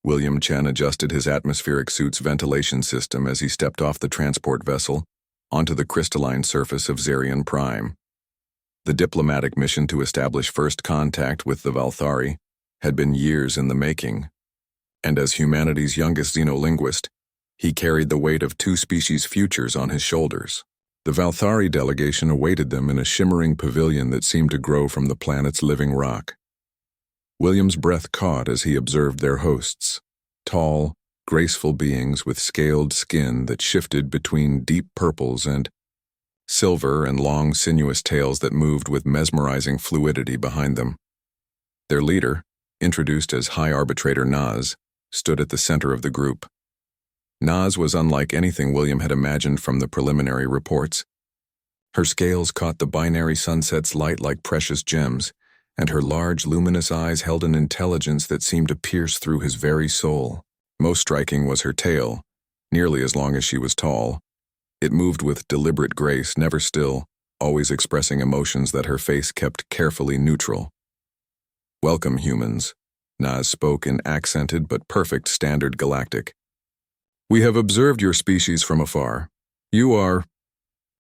William Chen adjusted his atmospheric suit's ventilation system as he stepped off the transport vessel onto the crystalline surface of Zarian Prime. The diplomatic mission to establish first contact with the Valthari had been years in the making, and as humanity's youngest xenolinguist, he carried the weight of two species' futures on his shoulders. The Valthari delegation awaited them in a shimmering pavilion that seemed to grow from the planet's living rock. William's breath caught as he observed their hosts, tall, graceful beings with scaled skin that shifted between deep purples and silver and long, sinuous tails that moved with mesmerizing fluidity behind them. Their leader, introduced as High Arbitrator Naz, stood at the center of the group. Naz was unlike anything William had imagined from the preliminary reports. Her scales caught the binary sunset's light like precious gems, and her large, luminous eyes held an intelligence that seemed to pierce through his very soul. Most striking was her tail, nearly as long as she was tall. It moved with deliberate grace, never still, always expressing emotions that her face kept carefully neutral. "Welcome, humans," Naz spoke in accented but perfect Standard Galactic. "We have observed your species from afar. You are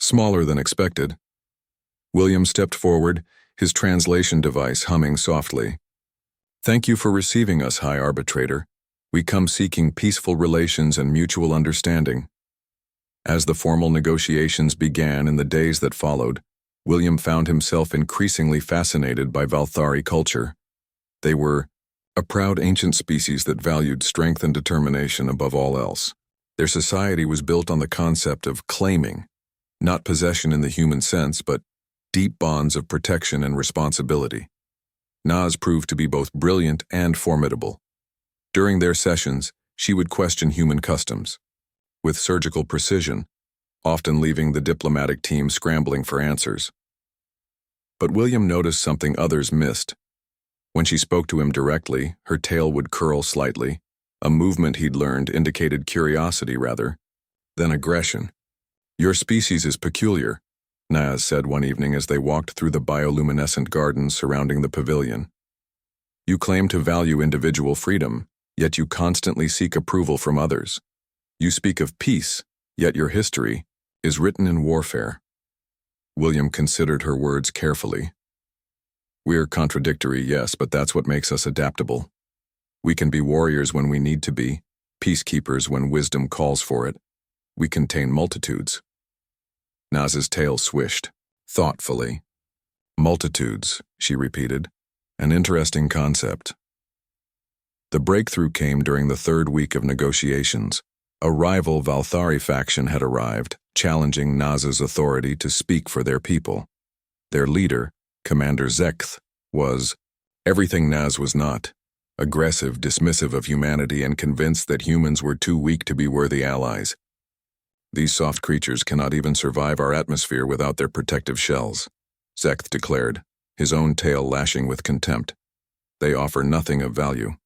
smaller than expected." William stepped forward, his translation device humming softly. "Thank you for receiving us, High Arbitrator. We come seeking peaceful relations and mutual understanding." As the formal negotiations began in the days that followed, William found himself increasingly fascinated by Valthari culture. They were a proud ancient species that valued strength and determination above all else. Their society was built on the concept of claiming, not possession in the human sense, but deep bonds of protection and responsibility. Naz proved to be both brilliant and formidable. During their sessions, she would question human customs, with surgical precision, often leaving the diplomatic team scrambling for answers. But William noticed something others missed. When she spoke to him directly, her tail would curl slightly, a movement he'd learned indicated curiosity rather than aggression. "Your species is peculiar," Naz said one evening as they walked through the bioluminescent gardens surrounding the pavilion. "You claim to value individual freedom, yet you constantly seek approval from others. You speak of peace, yet your history is written in warfare." William considered her words carefully. "We're contradictory, yes, but that's what makes us adaptable. We can be warriors when we need to be, peacekeepers when wisdom calls for it. We contain multitudes." Naz's tail swished, thoughtfully. "Multitudes," she repeated. "An interesting concept." The breakthrough came during the third week of negotiations. A rival Valthari faction had arrived, challenging Naz's authority to speak for their people. Their leader, Commander Zekth, was everything Naz was not: aggressive, dismissive of humanity, and convinced that humans were too weak to be worthy allies. "These soft creatures cannot even survive our atmosphere without their protective shells," Zekth declared, his own tail lashing with contempt. "They offer nothing of value."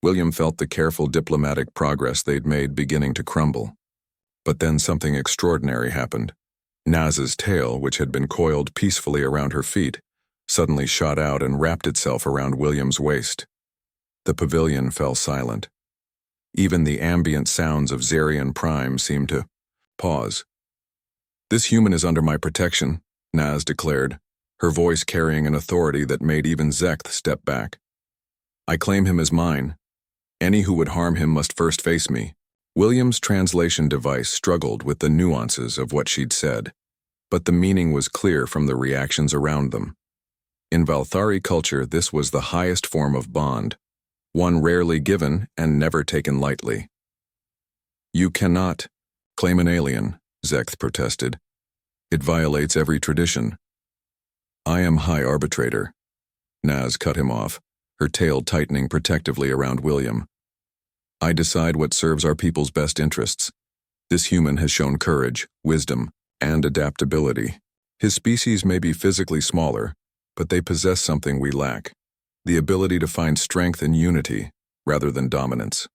William felt the careful diplomatic progress they'd made beginning to crumble. But then something extraordinary happened. Naz's tail, which had been coiled peacefully around her feet, suddenly shot out and wrapped itself around William's waist. The pavilion fell silent. Even the ambient sounds of Zarian Prime seemed to pause. "This human is under my protection," Naz declared, her voice carrying an authority that made even Zekth step back. "I claim him as mine. Any who would harm him must first face me." William's translation device struggled with the nuances of what she'd said, but the meaning was clear from the reactions around them. In Valthari culture, this was the highest form of bond, one rarely given and never taken lightly. "You cannot claim an alien," Zekth protested. "It violates every tradition." "I am High Arbitrator." Naz cut him off, her tail tightening protectively around William. "I decide what serves our people's best interests. This human has shown courage, wisdom, and adaptability. His species may be physically smaller, but they possess something we lack: the ability to find strength in unity rather than dominance."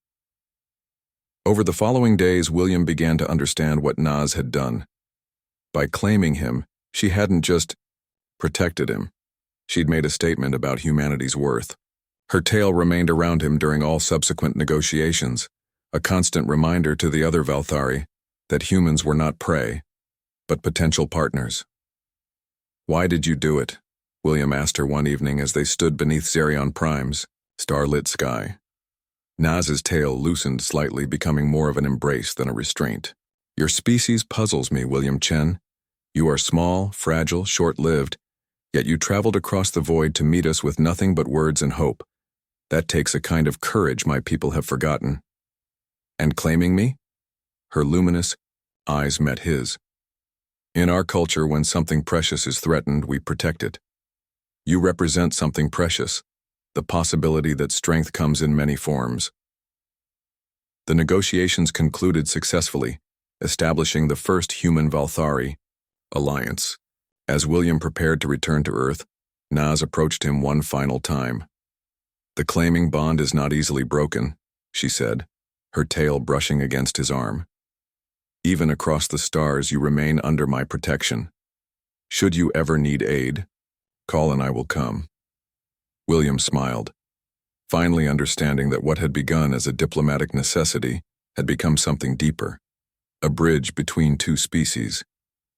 Over the following days, William began to understand what Naz had done. By claiming him, she hadn't just protected him. She'd made a statement about humanity's worth. Her tail remained around him during all subsequent negotiations, a constant reminder to the other Valthari that humans were not prey, but potential partners. "Why did you do it?" William asked her one evening as they stood beneath Zerion Prime's starlit sky. Naz's tail loosened slightly, becoming more of an embrace than a restraint. "Your species puzzles me, William Chen. You are small, fragile, short-lived, yet you traveled across the void to meet us with nothing but words and hope. That takes a kind of courage my people have forgotten." "And claiming me?" Her luminous eyes met his. "In our culture, when something precious is threatened, we protect it. You represent something precious, the possibility that strength comes in many forms." The negotiations concluded successfully, establishing the first human Valthari alliance. As William prepared to return to Earth, Naz approached him one final time. "The claiming bond is not easily broken," she said, her tail brushing against his arm. "Even across the stars, you remain under my protection. Should you ever need aid, call and I will come." William smiled, finally understanding that what had begun as a diplomatic necessity had become something deeper, a bridge between two species,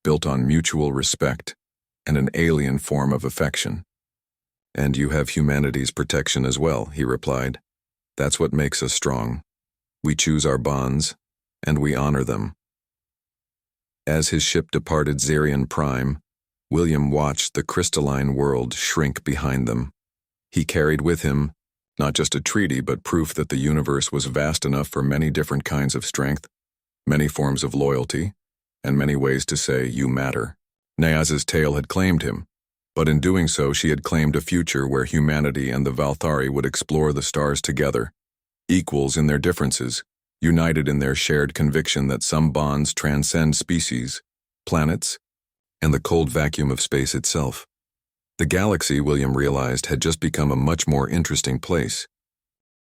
built on mutual respect and an alien form of affection. "And you have humanity's protection as well," he replied. "That's what makes us strong. We choose our bonds, and we honor them." As his ship departed Zerion Prime, William watched the crystalline world shrink behind them. He carried with him not just a treaty, but proof that the universe was vast enough for many different kinds of strength, many forms of loyalty, and many ways to say, "You matter." Naz's tail had claimed him, but in doing so she had claimed a future where humanity and the Valthari would explore the stars together, equals in their differences, united in their shared conviction that some bonds transcend species, planets, and the cold vacuum of space itself. The galaxy, William realized, had just become a much more interesting place.